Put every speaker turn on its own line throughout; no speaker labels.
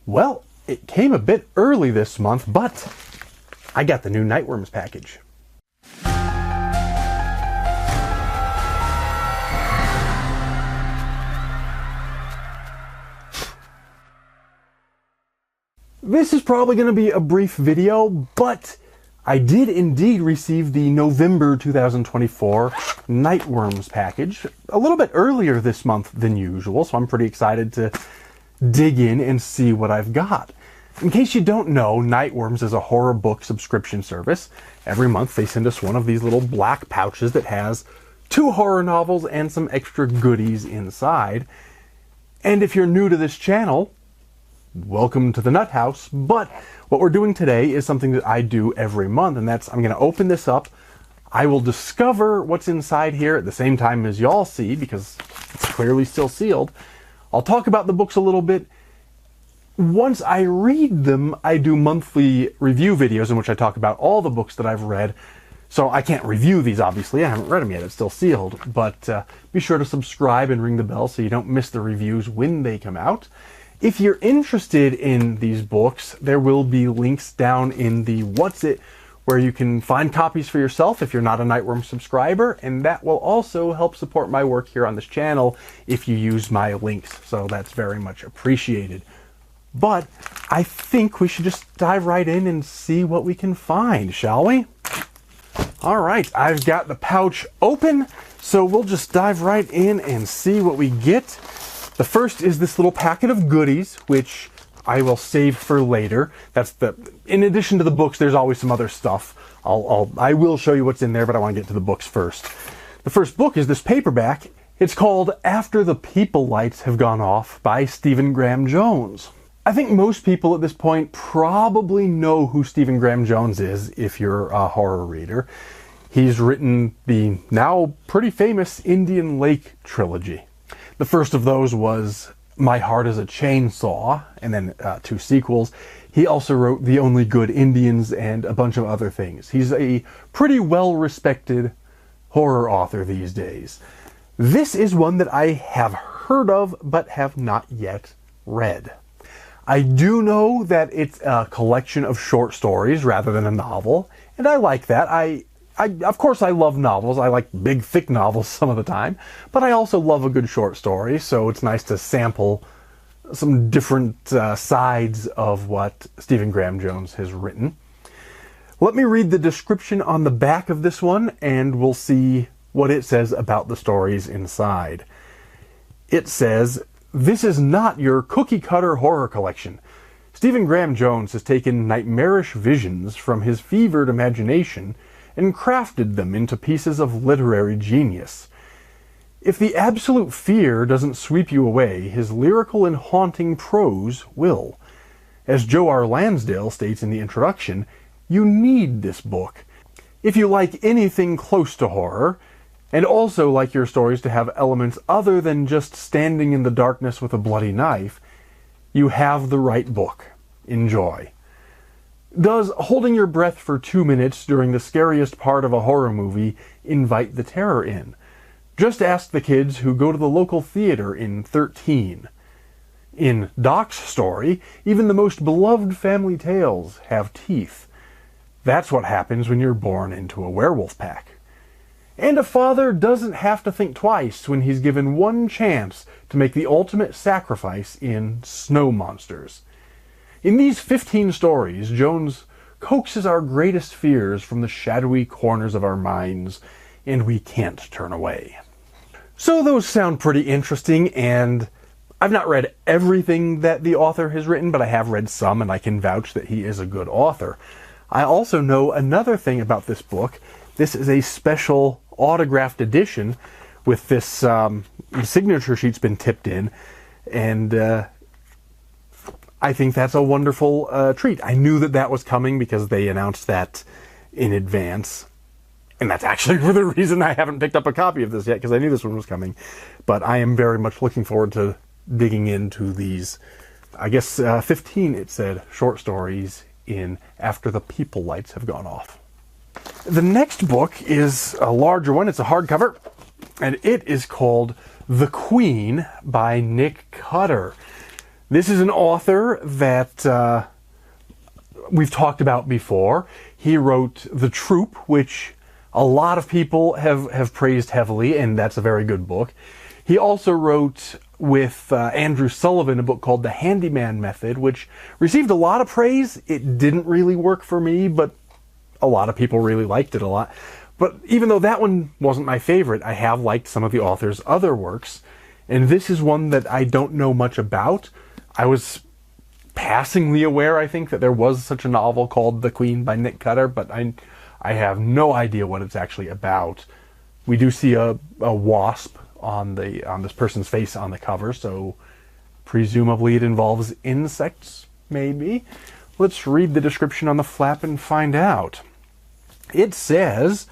Well, it came a bit early this month, but I got the new Nightworms package. This is probably going to be a brief video, but I did indeed receive the November 2024 Nightworms package a little bit earlier this month than usual, so I'm pretty excited to dig in and see what I've got. In case you don't know, Nightworms is a horror book subscription service. Every month they send us one of these little black pouches that has 2 horror novels and some extra goodies inside. And if you're new to this channel, welcome to the Nut House. But what we're doing today is something that I do every month, and that's I'm going to open this up. I will discover what's inside here at the same time as y'all see, because it's clearly still sealed. I'll talk about the books a little bit. Once I read them, I do monthly review videos in which I talk about all the books that I've read. So I can't review these, obviously. I haven't read them yet. It's still sealed. But be sure to subscribe and ring the bell so you don't miss the reviews when they come out. If you're interested in these books, there will be links down in the What's It, where you can find copies for yourself if you're not a Nightworm subscriber, and that will also help support my work here on this channel if you use my links, so that's very much appreciated. But I think we should just dive right in and see what we can find, shall we? Alright, I've got the pouch open, so we'll just dive right in and see what we get. The first is this little packet of goodies, which I will save for later. In addition to the books, there's always some other stuff. I will show you what's in there, but I want to get to the books first. The first book is this paperback. It's called After the People Lights Have Gone Off by Stephen Graham Jones. I think most people at this point probably know who Stephen Graham Jones is if you're a horror reader. He's written the now pretty famous Indian Lake trilogy. The first of those was My Heart is a Chainsaw, and then 2 sequels. He also wrote The Only Good Indians and a bunch of other things. He's a pretty well-respected horror author these days. This is one that I have heard of, but have not yet read. I do know that it's a collection of short stories rather than a novel, and I like that. Of course, I love novels. I like big, thick novels some of the time, but I also love a good short story, so it's nice to sample some different sides of what Stephen Graham Jones has written. Let me read the description on the back of this one, and we'll see what it says about the stories inside. It says, "This is not your cookie-cutter horror collection. Stephen Graham Jones has taken nightmarish visions from his fevered imagination and crafted them into pieces of literary genius. If the absolute fear doesn't sweep you away, his lyrical and haunting prose will. As Joe R. Lansdale states in the introduction, you need this book. If you like anything close to horror, and also like your stories to have elements other than just standing in the darkness with a bloody knife, you have the right book. Enjoy." Does holding your breath for 2 minutes during the scariest part of a horror movie invite the terror in? Just ask the kids who go to the local theater in 13. In Doc's story, even the most beloved family tales have teeth. That's what happens when you're born into a werewolf pack. And a father doesn't have to think twice when he's given one chance to make the ultimate sacrifice in Snow Monsters. In these 15 stories, Jones coaxes our greatest fears from the shadowy corners of our minds, and we can't turn away. So those sound pretty interesting, and I've not read everything that the author has written, but I have read some, and I can vouch that he is a good author. I also know another thing about this book. This is a special autographed edition with this signature sheet's been tipped in, and I think that's a wonderful treat. I knew that that was coming because they announced that in advance. And that's actually the reason I haven't picked up a copy of this yet, because I knew this one was coming. But I am very much looking forward to digging into these, I guess 15, it said, short stories in After the People Lights Have Gone Off. The next book is a larger one. It's a hardcover, and it is called The Queen by Nick Cutter. This is an author that we've talked about before. He wrote The Troop, which a lot of people have praised heavily, and that's a very good book. He also wrote with Andrew Sullivan a book called The Handyman Method, which received a lot of praise. It didn't really work for me, but a lot of people really liked it a lot. But even though that one wasn't my favorite, I have liked some of the author's other works, and this is one that I don't know much about. I was passingly aware, I think, that there was such a novel called The Queen by Nick Cutter, but I have no idea what it's actually about. We do see a wasp on this person's face on the cover, so presumably it involves insects, maybe. Let's read the description on the flap and find out. It says,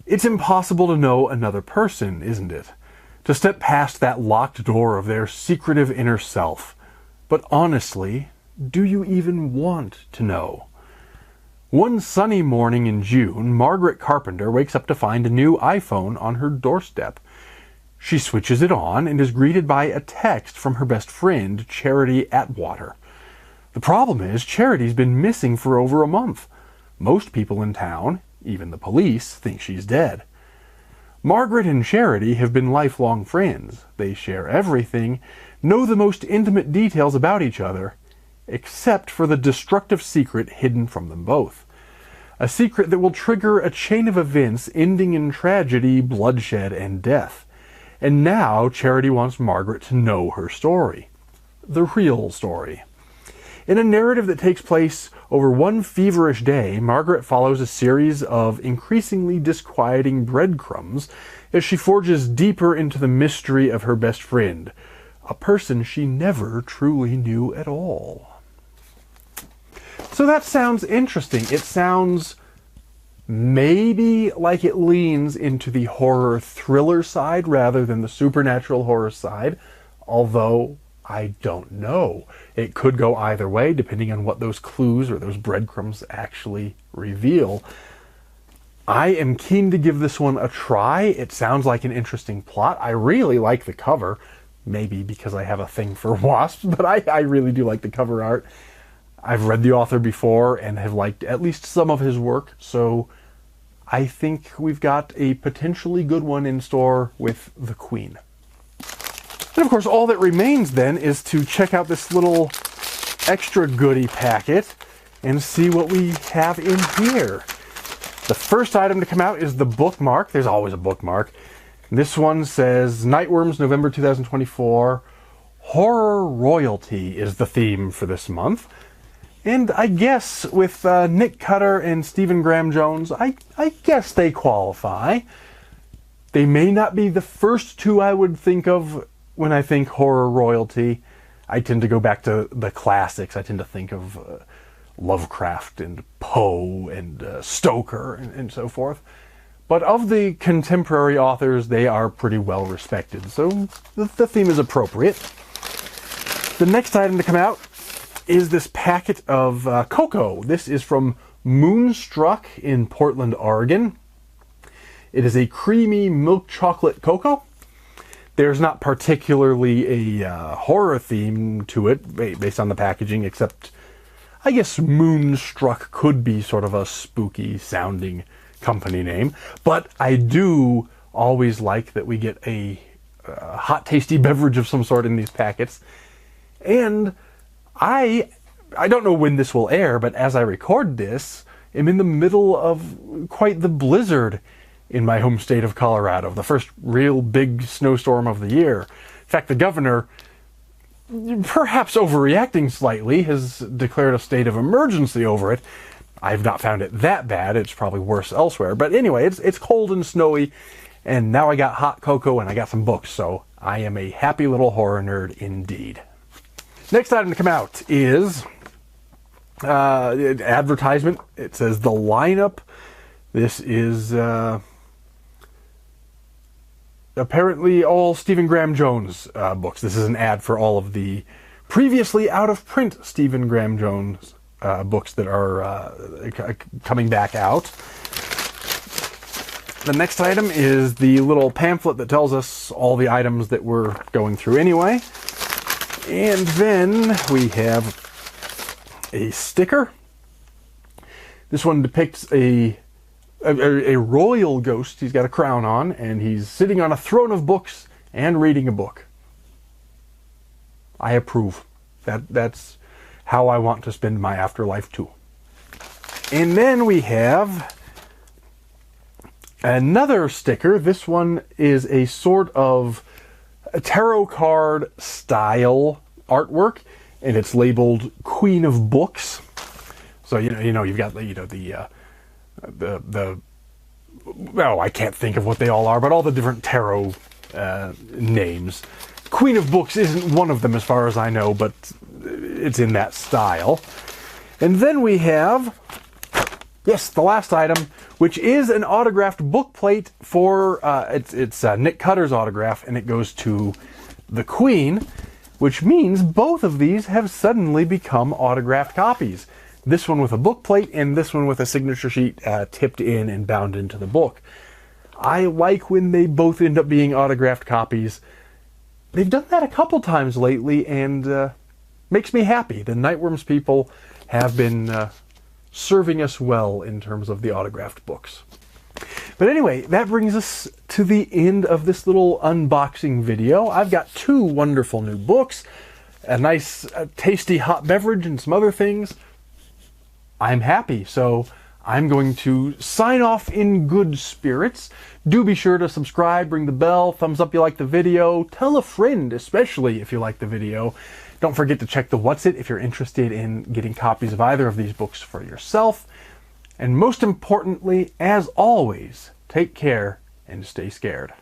"It's impossible to know another person, isn't it? To step past that locked door of their secretive inner self. But honestly, do you even want to know?" One sunny morning in June, Margaret Carpenter wakes up to find a new iPhone on her doorstep. She switches it on and is greeted by a text from her best friend, Charity Atwater. The problem is, Charity's been missing for over a month. Most people in town, even the police, think she's dead. Margaret and Charity have been lifelong friends. They share everything, know the most intimate details about each other, except for the destructive secret hidden from them both. A secret that will trigger a chain of events ending in tragedy, bloodshed, and death. And now Charity wants Margaret to know her story. The real story. In a narrative that takes place over one feverish day, Margaret follows a series of increasingly disquieting breadcrumbs as she forges deeper into the mystery of her best friend, a person she never truly knew at all. So that sounds interesting. It sounds maybe like it leans into the horror thriller side rather than the supernatural horror side, although I don't know. It could go either way depending on what those clues or those breadcrumbs actually reveal. I am keen to give this one a try. It sounds like an interesting plot. I really like the cover, maybe because I have a thing for wasps, but I really do like the cover art. I've read the author before and have liked at least some of his work, so I think we've got a potentially good one in store with The Queen. And of course, all that remains then is to check out this little extra goodie packet and see what we have in here. The first item to come out is the bookmark. There's always a bookmark. This one says, Nightworms, November 2024. Horror royalty is the theme for this month. And I guess with Nick Cutter and Stephen Graham Jones, I guess they qualify. They may not be the first two I would think of when I think horror royalty. I tend to go back to the classics. I tend to think of Lovecraft and Poe and Stoker and so forth. But of the contemporary authors, they are pretty well respected. So the theme is appropriate. The next item to come out is this packet of cocoa. This is from Moonstruck in Portland, Oregon. It is a creamy milk chocolate cocoa. There's not particularly a horror theme to it based on the packaging, except I guess Moonstruck could be sort of a spooky sounding company name. But I do always like that we get a hot, tasty beverage of some sort in these packets. And I don't know when this will air, but as I record this, I'm in the middle of quite the blizzard in my home state of Colorado, the first real big snowstorm of the year. In fact, the governor, perhaps overreacting slightly, has declared a state of emergency over it. I've not found it that bad. It's probably worse elsewhere. But anyway, it's cold and snowy, and now I got hot cocoa and I got some books, so I am a happy little horror nerd indeed. Next item to come out is advertisement. It says The Lineup. This is apparently all Stephen Graham Jones books. This is an ad for all of the previously out-of-print Stephen Graham Jones books that are coming back out. The next item is the little pamphlet that tells us all the items that we're going through anyway. And then we have a sticker. This one depicts a royal ghost. He's got a crown on, and he's sitting on a throne of books and reading a book. I approve. That's how I want to spend my afterlife too. And then we have another sticker. This one is a sort of a tarot card style artwork, and it's labeled Queen of Books. So you've got I can't think of what they all are, but all the different tarot names. Queen of Books isn't one of them as far as I know, but it's in that style. And then we have, yes, the last item, which is an autographed book plate for, it's Nick Cutter's autograph, and it goes to the Queen, which means both of these have suddenly become autographed copies. This one with a book plate, and this one with a signature sheet tipped in and bound into the book. I like when they both end up being autographed copies. They've done that a couple times lately, and makes me happy. The Nightworms people have been serving us well in terms of the autographed books. But anyway, that brings us to the end of this little unboxing video. I've got two wonderful new books, a nice tasty hot beverage, and some other things. I'm happy, so I'm going to sign off in good spirits. Do be sure to subscribe, ring the bell, thumbs up if you like the video, tell a friend, especially if you like the video. Don't forget to check the What's It if you're interested in getting copies of either of these books for yourself. And most importantly, as always, take care and stay scared.